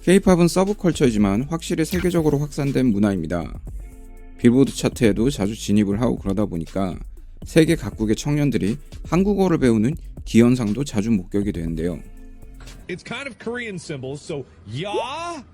K-팝은 서브컬처이지만 확실히 세계적으로 확산된 문화입니다. 빌보드 차트에도 자주 진입을 하고 그러다 보니까 세계 각국의 청년들이 한국어를 배우는 기현상도 자주 목격이 되는데요. It's kind of Korean symbols, so ya,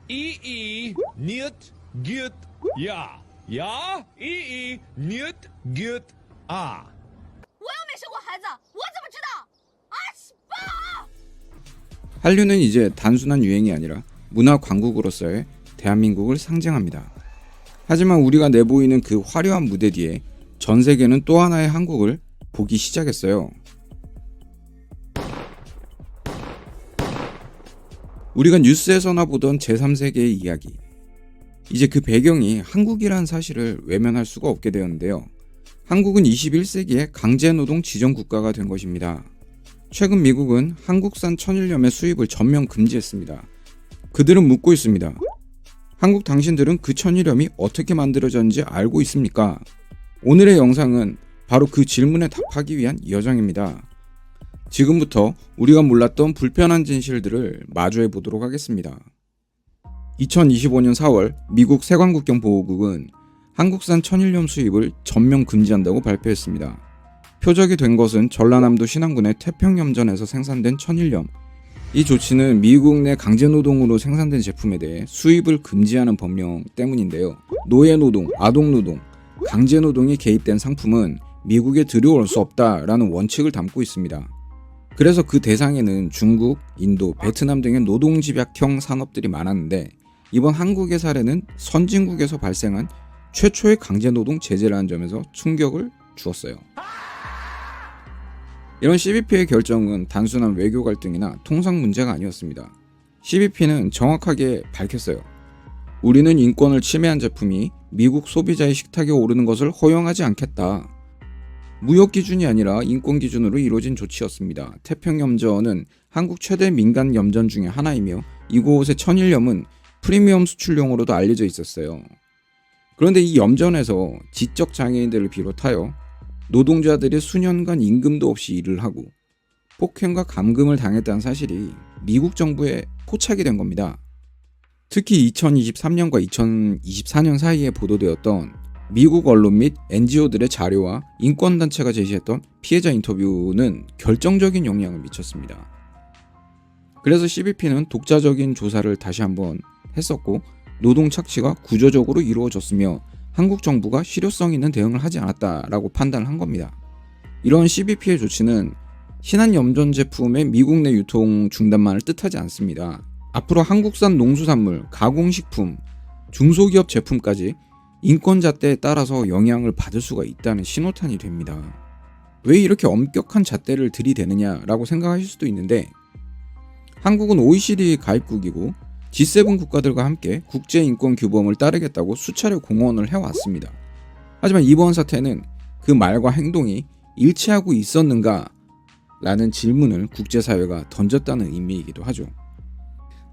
ii, niet, get, ya, ya, ii, niet, get, ah. 我又没生过孩子，我怎么知道？啊，西爸！ 한류는 이제 단순한 유행이 아니라 문화 강국으로서의 대한민국을 상징합니다. 하지만 우리가 내보이는 그 화려한 무대 뒤에 전 세계는 또 하나의 한국을 보기 시작했어요. 우리가 뉴스에서나 보던 제3세계의 이야기. 이제 그 배경이 한국이라는 사실을 외면할 수가 없게 되었는데요. 한국은 21세기의 강제노동 지정국가가 된 것입니다. 최근 미국은 한국산 천일염의 수입을 전면 금지했습니다. 그들은 묻고 있습니다. 한국 당신들은 그 천일염이 어떻게 만들어졌는지 알고 있습니까? 오늘의 영상은 바로 그 질문에 답하기 위한 여정입니다. 지금부터 우리가 몰랐던 불편한 진실들을 마주해 보도록 하겠습니다. 2025년 4월 미국 세관국경보호국은 한국산 천일염 수입을 전면 금지한다고 발표했습니다. 표적이 된 것은 전라남도 신안군의 태평염전에서 생산된 천일염. 이 조치는 미국 내 강제노동으로 생산된 제품에 대해 수입을 금지하는 법령 때문인데요. 노예노동, 아동노동, 강제노동이 개입된 상품은 미국에 들여올 수 없다라는 원칙을 담고 있습니다. 그래서 그 대상에는 중국, 인도, 베트남 등의 노동집약형 산업들이 많았는데 이번 한국의 사례는 선진국에서 발생한 최초의 강제노동 제재라는 점에서 충격을 주었어요. 이런 CBP의 결정은 단순한 외교 갈등이나 통상 문제가 아니었습니다. CBP는 정확하게 밝혔어요. 우리는 인권을 침해한 제품이 미국 소비자의 식탁에 오르는 것을 허용하지 않겠다. 무역 기준이 아니라 인권 기준으로 이루어진 조치였습니다. 태평염전은 한국 최대 민간 염전 중에 하나이며 이곳의 천일염은 프리미엄 수출용으로도 알려져 있었어요. 그런데 이 염전에서 지적 장애인들을 비롯하여 노동자들이 수년간 임금도 없이 일을 하고 폭행과 감금을 당했다는 사실이 미국 정부에 포착이 된 겁니다. 특히 2023년과 2024년 사이에 보도되었던 미국 언론 및 NGO들의 자료와 인권단체가 제시했던 피해자 인터뷰는 결정적인 영향을 미쳤습니다. 그래서 CBP는 독자적인 조사를 다시 한번 했었고 노동 착취가 구조적으로 이루어졌으며 한국 정부가 실효성 있는 대응을 하지 않았다라고 판단을 한 겁니다. 이런 CBP의 조치는 신한염전 제품의 미국 내 유통 중단만을 뜻하지 않습니다. 앞으로 한국산 농수산물, 가공식품, 중소기업 제품까지 인권 잣대에 따라서 영향을 받을 수가 있다는 신호탄이 됩니다. 왜 이렇게 엄격한 잣대를 들이대느냐라고 생각하실 수도 있는데 한국은 OECD 가입국이고 G7 국가들과 함께 국제인권 규범을 따르겠다고 수차례 공언을 해왔습니다. 하지만 이번 사태는 그 말과 행동이 일치하고 있었는가? 라는 질문을 국제사회가 던졌다는 의미이기도 하죠.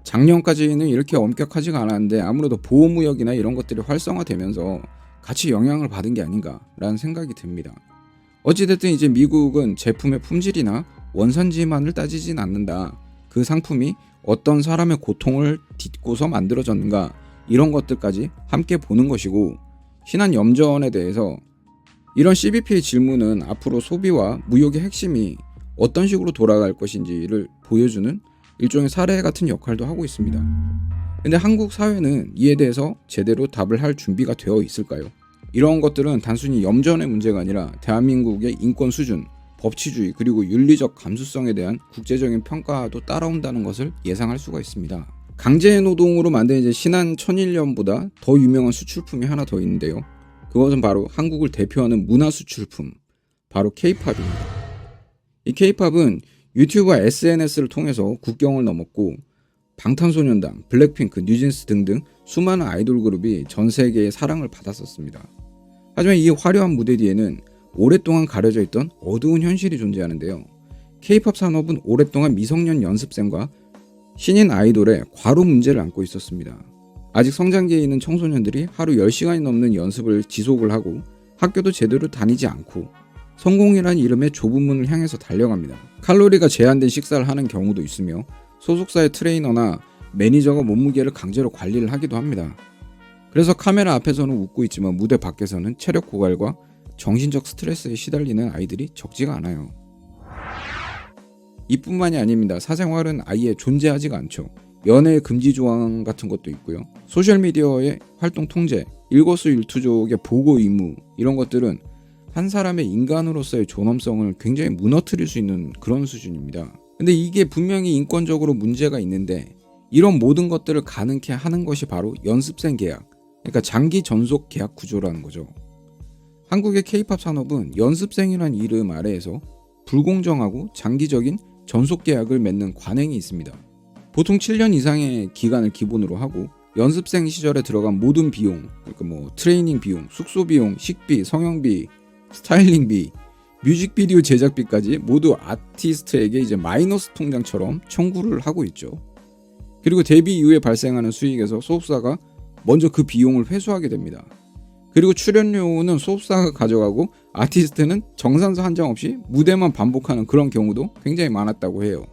작년까지는 이렇게 엄격하지가 않았는데 아무래도 보호무역이나 이런 것들이 활성화되면서 같이 영향을 받은 게 아닌가라는 생각이 듭니다. 어찌됐든 이제 미국은 제품의 품질이나 원산지만을 따지진 않는다. 그 상품이 어떤 사람의 고통을 딛고서 만들어졌는가 이런 것들까지 함께 보는 것이고 신한염전에 대해서 이런 CBP의 질문은 앞으로 소비와 무역의 핵심이 어떤 식으로 돌아갈 것인지를 보여주는 일종의 사례 같은 역할도 하고 있습니다. 근데 한국 사회는 이에 대해서 제대로 답을 할 준비가 되어 있을까요? 이런 것들은 단순히 염전의 문제가 아니라 대한민국의 인권 수준, 법치주의 그리고 윤리적 감수성에 대한 국제적인 평가도 따라온다는 것을 예상할 수가 있습니다. 강제노동으로 만든 이제 신한 천일염보다 더 유명한 수출품이 하나 더 있는데요. 그것은 바로 한국을 대표하는 문화 수출품, 바로 K-팝입니다. 이 K-팝은 유튜브와 SNS를 통해서 국경을 넘었고 방탄소년단, 블랙핑크, 뉴진스 등등 수많은 아이돌 그룹이 전 세계의 사랑을 받았었습니다. 하지만 이 화려한 무대 뒤에는 오랫동안 가려져 있던 어두운 현실이 존재하는데요. K-팝 산업은 오랫동안 미성년 연습생과 신인 아이돌의 과로 문제를 안고 있었습니다. 아직 성장기에 있는 청소년들이 하루 10시간이 넘는 연습을 지속을 하고 학교도 제대로 다니지 않고 성공이라는 이름의 좁은 문을 향해서 달려갑니다. 칼로리가 제한된 식사를 하는 경우도 있으며 소속사의 트레이너나 매니저가 몸무게를 강제로 관리를 하기도 합니다. 그래서 카메라 앞에서는 웃고 있지만 무대 밖에서는 체력 고갈과 정신적 스트레스에 시달리는 아이들이 적지가 않아요. 이뿐만이 아닙니다. 사생활은 아예 존재하지가 않죠. 연애 금지 조항 같은 것도 있고요. 소셜미디어의 활동 통제, 일거수일투족의 보고 의무 이런 것들은 한 사람의 인간으로서의 존엄성을 굉장히 무너뜨릴 수 있는 그런 수준입니다. 근데 이게 분명히 인권적으로 문제가 있는데 이런 모든 것들을 가능케 하는 것이 바로 연습생 계약, 그러니까 장기 전속 계약 구조라는 거죠. 한국의 K-POP 산업은 연습생이라는 이름 아래에서 불공정하고 장기적인 전속 계약을 맺는 관행이 있습니다. 보통 7년 이상의 기간을 기본으로 하고 연습생 시절에 들어간 모든 비용, 그러니까 뭐 트레이닝 비용, 숙소 비용, 식비, 성형비, 스타일링비, 뮤직비디오 제작비까지 모두 아티스트에게 이제 마이너스 통장처럼 청구를 하고 있죠. 그리고 데뷔 이후에 발생하는 수익에서 소속사가 먼저 그 비용을 회수하게 됩니다. 그리고 출연료는 소속사가 가져가고 아티스트는 정산서 한 장 없이 무대만 반복하는 그런 경우도 굉장히 많았다고 해요.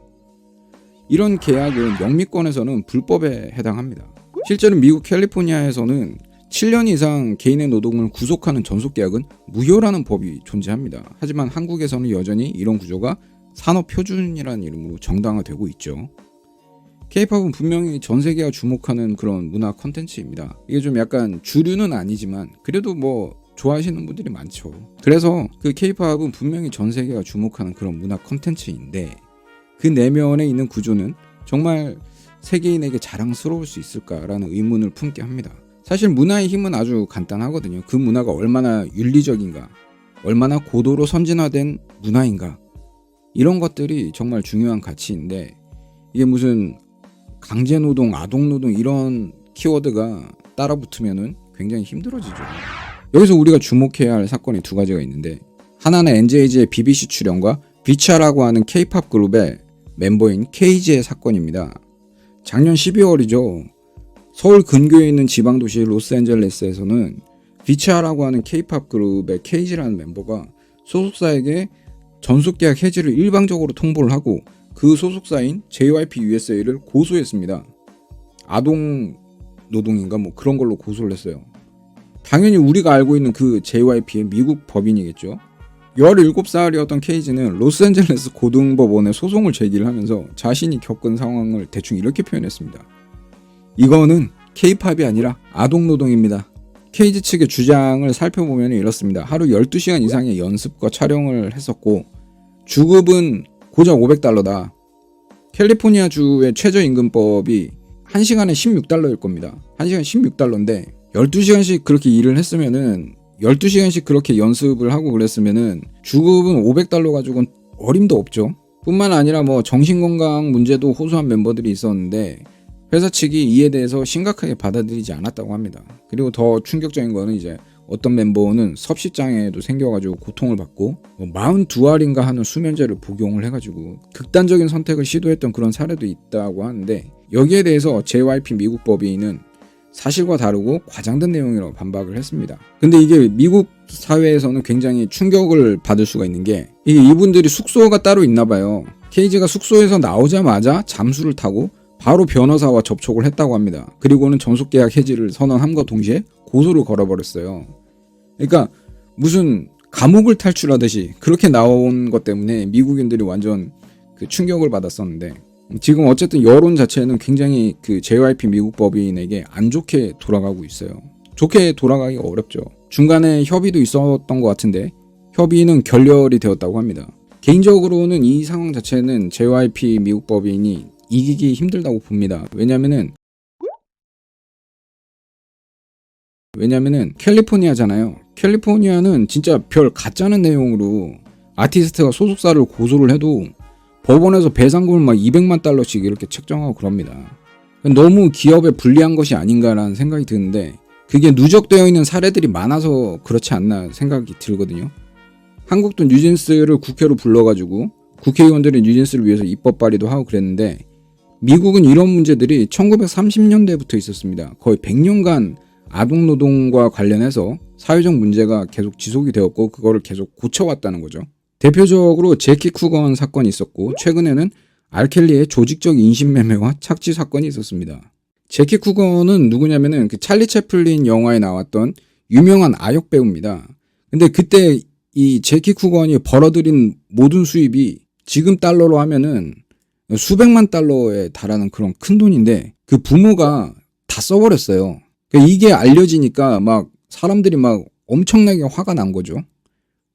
이런 계약은 영미권에서는 불법에 해당합니다. 실제로 미국 캘리포니아에서는 7년 이상 개인의 노동을 구속하는 전속계약은 무효라는 법이 존재합니다. 하지만 한국에서는 여전히 이런 구조가 산업표준이라는 이름으로 정당화되고 있죠. K-POP은 분명히 전 세계가 주목하는 그런 문화 컨텐츠입니다. 이게 좀 약간 주류는 아니지만 그래도 뭐 좋아하시는 분들이 많죠. 그래서 그 K-POP은 분명히 전 세계가 주목하는 그런 문화 컨텐츠인데 그 내면에 있는 구조는 정말 세계인에게 자랑스러울 수 있을까라는 의문을 품게 합니다. 사실 문화의 힘은 아주 간단하거든요. 그 문화가 얼마나 윤리적인가, 얼마나 고도로 선진화된 문화인가, 이런 것들이 정말 중요한 가치인데 이게 무슨 강제노동, 아동노동 이런 키워드가 따라붙으면은 굉장히 힘들어지죠. 여기서 우리가 주목해야 할 사건이 두 가지가 있는데 하나는 NJ의 BBC 출연과 비차라고 하는 K-POP 그룹의 멤버인 KG의 사건입니다. 작년 12월이죠. 서울 근교에 있는 지방도시 로스앤젤레스에서는 비차라고 하는 K-POP 그룹의 KG라는 멤버가 소속사에게 전속계약 해지를 일방적으로 통보를 하고 그 소속사인 JYP USA를 고소했습니다. 아동 노동인가 뭐 그런 걸로 고소를 했어요. 당연히 우리가 알고 있는 그 JYP의 미국 법인이겠죠. 17살이었던 KG는 로스앤젤레스 고등법원에 소송을 제기를 하면서 자신이 겪은 상황을 대충 이렇게 표현했습니다. 이거는 K-POP이 아니라 아동노동입니다. KG 측의 주장을 살펴보면 이렇습니다. 하루 12시간 이상의 연습과 촬영을 했었고 주급은 고작 $500다. 캘리포니아주의 최저임금법이 1시간에 $16일 겁니다. 1시간 $16인데 12시간씩 그렇게 일을 했으면은 12시간씩 그렇게 연습을 하고 그랬으면은 주급은 $500 가지고는 어림도 없죠. 뿐만 아니라 뭐 정신건강 문제도 호소한 멤버들이 있었는데 회사 측이 이에 대해서 심각하게 받아들이지 않았다고 합니다. 그리고 더 충격적인 거는 이제 어떤 멤버는 섭식장애도 생겨가지고 고통을 받고 42알인가 하는 수면제를 복용을 해가지고 극단적인 선택을 시도했던 그런 사례도 있다고 하는데 여기에 대해서 JYP 미국 법인은 사실과 다르고 과장된 내용이라고 반박을 했습니다. 근데 이게 미국 사회에서는 굉장히 충격을 받을 수가 있는 게 이분들이 숙소가 따로 있나 봐요. KG가 숙소에서 나오자마자 잠수를 타고 바로 변호사와 접촉을 했다고 합니다. 그리고는 전속계약 해지를 선언함과 동시에 고소를 걸어버렸어요. 그러니까 무슨 감옥을 탈출하듯이 그렇게 나온 것 때문에 미국인들이 완전 그 충격을 받았었는데 지금 어쨌든 여론 자체는 굉장히 그 JYP 미국 법인에게 안 좋게 돌아가고 있어요. 좋게 돌아가기가 어렵죠. 중간에 협의도 있었던 것 같은데 협의는 결렬이 되었다고 합니다. 개인적으로는 이 상황 자체는 JYP 미국 법인이 이기기 힘들다고 봅니다. 왜냐면은 캘리포니아잖아요. 캘리포니아는 진짜 별 가짜는 내용으로 아티스트가 소속사를 고소를 해도 법원에서 배상금을 막 $200만 이렇게 책정하고 그럽니다. 너무 기업에 불리한 것이 아닌가라는 생각이 드는데 그게 누적되어 있는 사례들이 많아서 그렇지 않나 생각이 들거든요. 한국도 뉴진스를 국회로 불러가지고 국회의원들이 뉴진스를 위해서 입법 발의도 하고 그랬는데 미국은 이런 문제들이 1930년대부터 있었습니다. 거의 100년간 아동노동과 관련해서 사회적 문제가 계속 지속이 되었고 그거를 계속 고쳐왔다는 거죠. 대표적으로 제키 쿠건 사건이 있었고 최근에는 알켈리의 조직적 인신매매와 착취 사건이 있었습니다. 제키 쿠거는 누구냐면은 그 찰리 채플린 영화에 나왔던 유명한 아역 배우입니다. 근데 그때 이 제키 쿠건이 벌어들인 모든 수입이 지금 달러로 하면은 수백만 달러에 달하는 그런 큰 돈인데 그 부모가 다 써버렸어요. 그러니까 이게 알려지니까 막 사람들이 막 엄청나게 화가 난 거죠.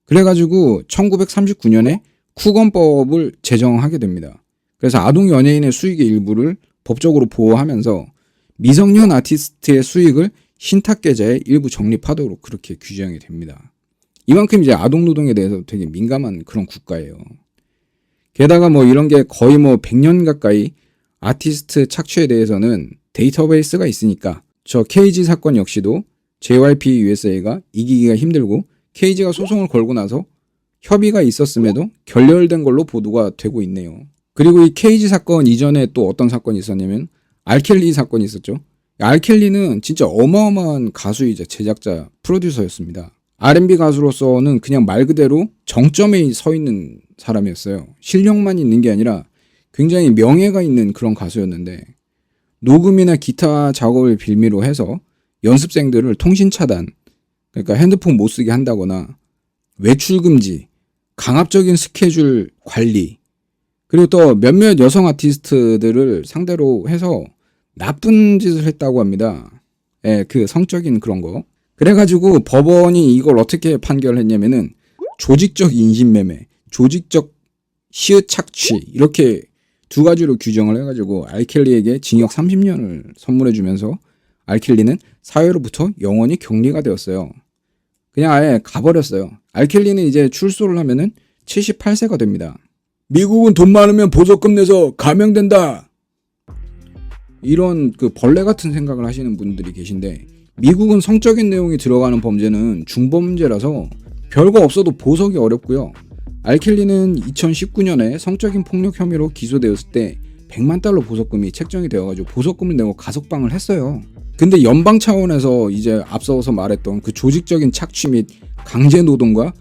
그래가지고 1939년에 쿠건법을 제정하게 됩니다. 그래서 아동 연예인의 수익의 일부를 법적으로 보호하면서 미성년 아티스트의 수익을 신탁계좌에 일부 적립하도록 그렇게 규정이 됩니다. 이만큼 이제 아동 노동에 대해서 되게 민감한 그런 국가예요. 게다가 뭐 이런 게 거의 뭐 100년 가까이 아티스트 착취에 대해서는 데이터베이스가 있으니까 저 KG 사건 역시도 JYP USA가 이기기가 힘들고 KG가 소송을 걸고 나서 협의가 있었음에도 결렬된 걸로 보도가 되고 있네요. 그리고 이 KG 사건 이전에 또 어떤 사건이 있었냐면 알켈리 사건이 있었죠. 알켈리는 진짜 어마어마한 가수이자 제작자, 프로듀서였습니다. R&B 가수로서는 그냥 말 그대로 정점에 서 있는 사람이었어요. 실력만 있는 게 아니라 굉장히 명예가 있는 그런 가수였는데 녹음이나 기타 작업을 빌미로 해서 연습생들을 통신 차단, 그러니까 핸드폰 못 쓰게 한다거나 외출 금지, 강압적인 스케줄 관리, 그리고 또 몇몇 여성 아티스트들을 상대로 해서 나쁜 짓을 했다고 합니다. 예, 그 성적인 그런 거. 그래가지고 법원이 이걸 어떻게 판결했냐면은 조직적 인신매매, 조직적 시읒 착취 이렇게 두 가지로 규정을 해가지고 알켈리에게 징역 30년을 선물해주면서 알켈리는 사회로부터 영원히 격리가 되었어요. 그냥 아예 가버렸어요. 알켈리는 이제 출소를 하면은 78세가 됩니다. 미국은 돈 많으면 보석금 내서 감형된다. 이런 그 벌레 같은 생각을 하시는 분들이 계신데 미국은 성적인 내용이 들어가는 범죄는 중범죄라서 별거 없어도 보석이 어렵고요. 알켈리는 2019년에 성적인 폭력 혐의로 기소되었을 때 100만 달러 보석금이 책정이 되어가지고 보석금을 내고 가석방을 했어요. 근데 연방 차원에서 이제 앞서서 말했던 그 조직적인 착취 및 강제 노동과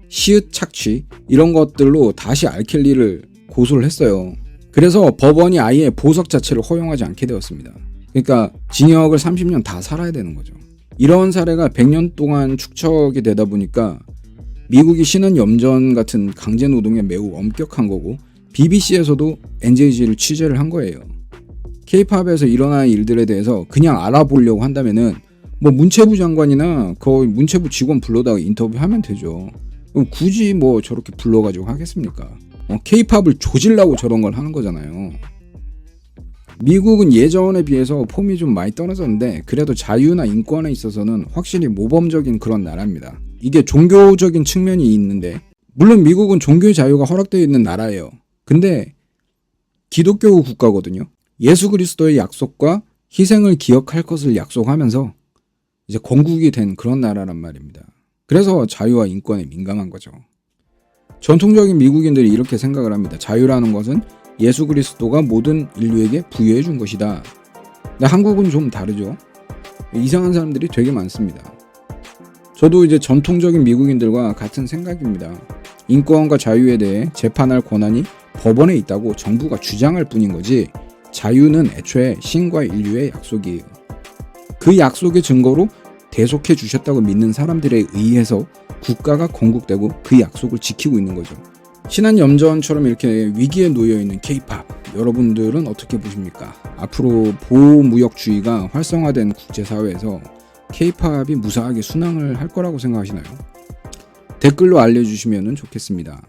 시읒 착취 이런 것들로 다시 알켈리를 고소를 했어요. 그래서 법원이 아예 보석 자체를 허용하지 않게 되었습니다. 그러니까 징역을 30년 다 살아야 되는 거죠. 이런 사례가 100년 동안 축적이 되다 보니까 미국이 신은 염전 같은 강제 노동에 매우 엄격한 거고 BBC에서도 NJG를 취재를 한 거예요. K-팝에서 일어난 일들에 대해서 그냥 알아보려고 한다면은 뭐 문체부 장관이나 거의 문체부 직원 불러다가 인터뷰하면 되죠. 그럼 굳이 뭐 저렇게 불러가지고 하겠습니까? K-팝을 조질라고 저런 걸 하는 거잖아요. 미국은 예전에 비해서 폼이 좀 많이 떨어졌는데 그래도 자유나 인권에 있어서는 확실히 모범적인 그런 나라입니다. 이게 종교적인 측면이 있는데 물론 미국은 종교의 자유가 허락되어 있는 나라예요. 근데 기독교 국가거든요. 예수 그리스도의 약속과 희생을 기억할 것을 약속하면서 이제 건국이 된 그런 나라란 말입니다. 그래서 자유와 인권에 민감한 거죠. 전통적인 미국인들이 이렇게 생각을 합니다. 자유라는 것은 예수 그리스도가 모든 인류에게 부여해 준 것이다. 근데 한국은 좀 다르죠. 이상한 사람들이 되게 많습니다. 저도 이제 전통적인 미국인들과 같은 생각입니다. 인권과 자유에 대해 재판할 권한이 법원에 있다고 정부가 주장할 뿐인 거지 자유는 애초에 신과 인류의 약속이에요. 그 약속의 증거로 대속해 주셨다고 믿는 사람들에 의해서 국가가 건국되고 그 약속을 지키고 있는 거죠. 신한 염전처럼 이렇게 위기에 놓여 있는 K-팝 여러분들은 어떻게 보십니까? 앞으로 보호무역주의가 활성화된 국제사회에서 K-팝이 무사하게 순항을 할 거라고 생각하시나요? 댓글로 알려주시면 좋겠습니다.